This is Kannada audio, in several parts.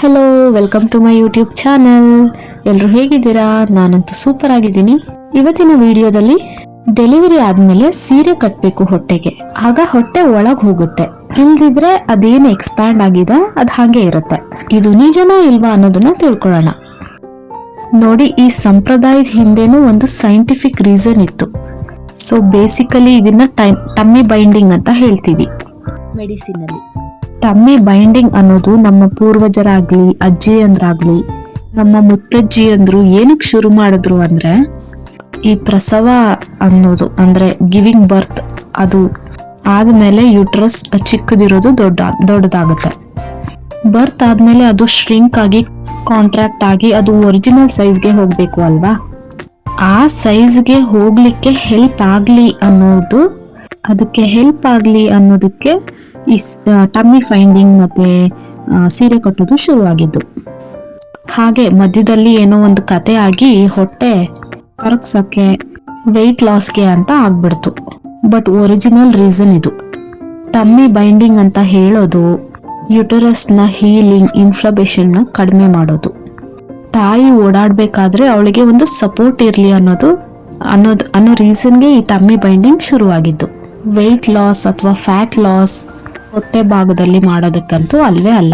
Hello, welcome to my YouTube channel. ಎಲ್ಲರೂ ಹೇಗಿದ್ದೀರಾ? ನಾನಂತೂ ಸೂಪರ್ ಆಗಿದ್ದೀನಿ. ಇವತ್ತಿನ ವಿಡಿಯೋದಲ್ಲಿ ಡೆಲಿವರಿ ಆದ್ಮೇಲೆ ಸೀರೆ ಕಟ್ಟಬೇಕು ಹೊಟ್ಟೆಗೆ, ಆಗ ಹೊಟ್ಟೆ ಒಳಗ್ ಹೋಗುತ್ತೆ. ಇಲ್ದಿದ್ರೆ ಅದೇನು ಎಕ್ಸ್ಪ್ಯಾಂಡ್ ಆಗಿದೆ ಅದು ಹಾಗೆ ಇರುತ್ತೆ. ಇದು ನಿಜನಾ ಇಲ್ವಾ ಅನ್ನೋದನ್ನ ತಿಳ್ಕೊಳ್ಳೋಣ. ನೋಡಿ, ಈ ಸಂಪ್ರದಾಯದ ಹಿಂದೆನೂ ಒಂದು ಸೈಂಟಿಫಿಕ್ ರೀಸನ್ ಇತ್ತು. ಸೊ ಬೇಸಿಕಲಿ ಇದನ್ನ ಟಮ್ಮಿ ಬೈಂಡಿಂಗ್ ಅಂತ ಹೇಳ್ತೀವಿ ಮೆಡಿಸಿನ್ ಅಲ್ಲಿ. ಟಮ್ಮಿ ಬೈಂಡಿಂಗ್ ಅನ್ನೋದು ನಮ್ಮ ಪೂರ್ವಜರಾಗ್ಲಿ, ಅಜ್ಜಿಯಂದ್ರಾಗ್ಲಿ, ನಮ್ಮ ಮುತ್ತಜ್ಜಿಯಂದ್ರು ಏನಕ್ಕೆ ಶುರು ಮಾಡಿದ್ರು ಅಂದ್ರೆ, ಈ ಪ್ರಸವ ಅನ್ನೋದು ಗಿವಿಂಗ್ ಬರ್ತ್ ಅದು ಆದ್ಮೇಲೆ ಯೂಟ್ರಸ್ ಚಿಕ್ಕದಿರೋದು ದೊಡ್ಡದಾಗುತ್ತೆ. ಬರ್ತ್ ಆದ್ಮೇಲೆ ಅದು ಶ್ರಿಂಕ್ ಆಗಿ, ಕಾಂಟ್ರಾಕ್ಟ್ ಆಗಿ ಅದು ಒರಿಜಿನಲ್ ಸೈಜ್ಗೆ ಹೋಗ್ಬೇಕು ಅಲ್ವಾ. ಆ ಸೈಜ್ಗೆ ಹೋಗ್ಲಿಕ್ಕೆ ಹೆಲ್ಪ್ ಆಗ್ಲಿ ಅನ್ನೋದಕ್ಕೆ ಈ ಟಮ್ಮಿ ಫೈಂಡಿಂಗ್ ಮತ್ತೆ ಸೀರೆ ಕಟ್ಟೋದು ಶುರುವಾಗಿದ್ದು. ಹಾಗೆ ಮಧ್ಯದಲ್ಲಿ ಏನೋ ಒಂದು ಕತೆ ಆಗಿ ಹೊಟ್ಟೆ ಕರಗ್ಸಕ್ಕೆ, ವೆಯ್ಟ್ ಲಾಸ್ಗೆ ಅಂತ ಆಗ್ಬಿಡ್ತು. ಬಟ್ ಒರಿಜಿನಲ್ ರೀಸನ್ ಇದು. ಟಮ್ಮಿ ಬೈಂಡಿಂಗ್ ಅಂತ ಹೇಳೋದು ಯುಟರಸ್ನ ಹೀಲಿಂಗ್, ಇನ್ಫ್ಲಮೇಷನ್ ನ ಕಡಿಮೆ ಮಾಡೋದು. ತಾಯಿ ಓಡಾಡ್ಬೇಕಾದ್ರೆ ಅವಳಿಗೆ ಒಂದು ಸಪೋರ್ಟ್ ಇರ್ಲಿ ಅನ್ನೋ ರೀಸನ್ಗೆ ಈ ಟಮ್ಮಿ ಬೈಂಡಿಂಗ್ ಶುರುವಾಗಿದ್ದು. ವೆಯ್ಟ್ ಲಾಸ್ ಅಥವಾ ಫ್ಯಾಟ್ ಲಾಸ್ ಹೊಟ್ಟೆ ಭಾಗದಲ್ಲಿ ಮಾಡೋದಕ್ಕಂತೂ ಅಲ್ವೇ ಅಲ್ಲ.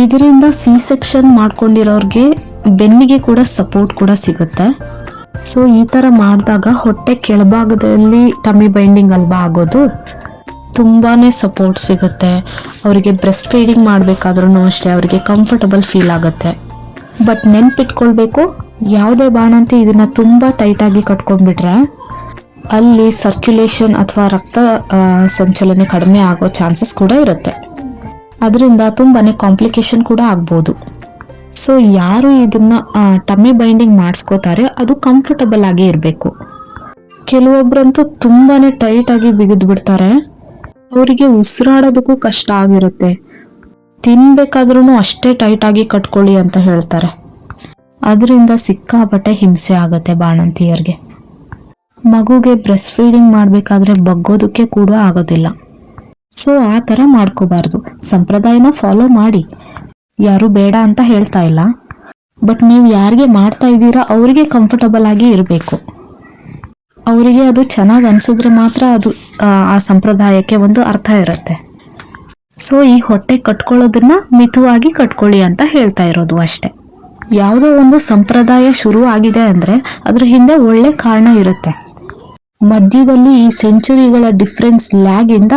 ಇದರಿಂದ ಸಿ ಸೆಕ್ಷನ್ ಮಾಡ್ಕೊಂಡಿರೋರ್ಗೆ ಬೆನ್ನಿಗೆ ಕೂಡ ಸಪೋರ್ಟ್ ಕೂಡ ಸಿಗುತ್ತೆ. ಸೊ ಈ ತರ ಮಾಡಿದಾಗ ಹೊಟ್ಟೆ ಕೆಳಭಾಗದಲ್ಲಿ ಟಮ್ಮಿ ಬೈಂಡಿಂಗ್ ಅಲ್ವಾ ಆಗೋದು, ತುಂಬಾನೇ ಸಪೋರ್ಟ್ ಸಿಗುತ್ತೆ. ಅವರಿಗೆ ಬ್ರೆಸ್ಟ್ ಫೀಡಿಂಗ್ ಮಾಡ್ಬೇಕಾದ್ರೂ ಅಷ್ಟೇ ಅವರಿಗೆ ಕಂಫರ್ಟಬಲ್ ಫೀಲ್ ಆಗುತ್ತೆ. ಬಟ್ ನೆನ್ಪಿಟ್ಕೊಳ್ಬೇಕು, ಯಾವುದೇ ಬಾಣಂತಿ ಇದನ್ನ ತುಂಬಾ ಟೈಟ್ ಆಗಿ ಕಟ್ಕೊಂಡ್ಬಿಟ್ರೆ ಅಲ್ಲಿ ಸರ್ಕ್ಯುಲೇಷನ್ ಅಥವಾ ರಕ್ತ ಸಂಚಲನೆ ಕಡಿಮೆ ಆಗೋ ಚಾನ್ಸಸ್ ಕೂಡ ಇರುತ್ತೆ. ಅದರಿಂದ ತುಂಬಾನೇ ಕಾಂಪ್ಲಿಕೇಶನ್ ಕೂಡ ಆಗ್ಬೋದು. ಸೊ ಯಾರು ಇದನ್ನ ಟಮ್ಮಿ ಬೈಂಡಿಂಗ್ ಮಾಡಿಸ್ಕೋತಾರೆ ಅದು ಕಂಫರ್ಟಬಲ್ ಆಗಿ ಇರಬೇಕು. ಕೆಲವೊಬ್ರಂತೂ ತುಂಬಾನೇ ಟೈಟ್ ಆಗಿ ಬಿಗಿದು ಬಿಡ್ತಾರೆ, ಅವರಿಗೆ ಉಸಿರಾಡೋದಕ್ಕೂ ಕಷ್ಟ ಆಗಿರುತ್ತೆ. ತಿನ್ಬೇಕಾದ್ರೂ ಅಷ್ಟೇ ಟೈಟ್ ಆಗಿ ಕಟ್ಕೊಳ್ಳಿ ಅಂತ ಹೇಳ್ತಾರೆ. ಅದರಿಂದ ಸಿಕ್ಕಾಪಟ್ಟೆ ಹಿಂಸೆ ಆಗುತ್ತೆ ಬಾಣಂತಿಯರಿಗೆ. ಮಗುಗೆ ಬ್ರೆಸ್ಟ್ ಫೀಡಿಂಗ್ ಮಾಡಬೇಕಾದ್ರೆ ಬಗ್ಗೋದಕ್ಕೆ ಕೂಡ ಆಗೋದಿಲ್ಲ. ಸೊ ಆ ಥರ ಮಾಡ್ಕೋಬಾರ್ದು. ಸಂಪ್ರದಾಯನ ಫಾಲೋ ಮಾಡಿ, ಯಾರು ಬೇಡ ಅಂತ ಹೇಳ್ತಾ ಇಲ್ಲ. ಬಟ್ ನೀವು ಯಾರಿಗೆ ಮಾಡ್ತಾ ಇದ್ದೀರಾ ಅವರಿಗೆ ಕಂಫರ್ಟಬಲ್ ಆಗಿ ಇರಬೇಕು. ಅವರಿಗೆ ಅದು ಚೆನ್ನಾಗಿ ಅನ್ಸಿದ್ರೆ ಮಾತ್ರ ಅದು ಆ ಸಂಪ್ರದಾಯಕ್ಕೆ ಒಂದು ಅರ್ಥ ಇರುತ್ತೆ. ಸೊ ಈ ಹೊಟ್ಟೆ ಕಟ್ಕೊಳ್ಳೋದನ್ನ ಮಿತವಾಗಿ ಕಟ್ಕೊಳ್ಳಿ ಅಂತ ಹೇಳ್ತಾ ಇರೋದು ಅಷ್ಟೆ. ಯಾವುದೋ ಒಂದು ಸಂಪ್ರದಾಯ ಶುರು ಆಗಿದೆ ಅಂದ್ರೆ ಅದ್ರ ಹಿಂದೆ ಒಳ್ಳೆ ಕಾರಣ ಇರುತ್ತೆ. ಮಧ್ಯದಲ್ಲಿ ಈ ಸೆಂಚುರಿಗಳ ಡಿಫ್ರೆನ್ಸ್ ಲ್ಯಾಗ್ ಇಂದ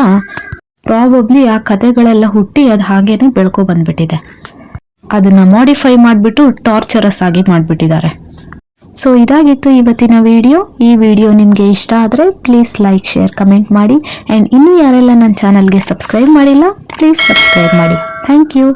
ಪ್ರಾಬಬ್ಲಿ ಆ ಕಥೆಗಳೆಲ್ಲ ಹುಟ್ಟಿ ಅದು ಹಾಗೇನೆ ಬೆಳ್ಕೊ ಬಂದ್ಬಿಟ್ಟಿದೆ. ಅದನ್ನ ಮಾಡಿಫೈ ಮಾಡಿಬಿಟ್ಟು ಟಾರ್ಚರಸ್ ಆಗಿ ಮಾಡಿಬಿಟ್ಟಿದ್ದಾರೆ. ಸೊ ಇದಾಗಿತ್ತು ಇವತ್ತಿನ ವಿಡಿಯೋ. ಈ ವಿಡಿಯೋ ನಿಮಗೆ ಇಷ್ಟ ಆದರೆ ಪ್ಲೀಸ್ ಲೈಕ್, ಶೇರ್, ಕಮೆಂಟ್ ಮಾಡಿ. ಆ್ಯಂಡ್ ಇನ್ನೂ ಯಾರೆಲ್ಲ ನನ್ನ ಚಾನಲ್ಗೆ ಸಬ್ಸ್ಕ್ರೈಬ್ ಮಾಡಿಲ್ಲ ಪ್ಲೀಸ್ ಸಬ್ಸ್ಕ್ರೈಬ್ ಮಾಡಿ. Thank you.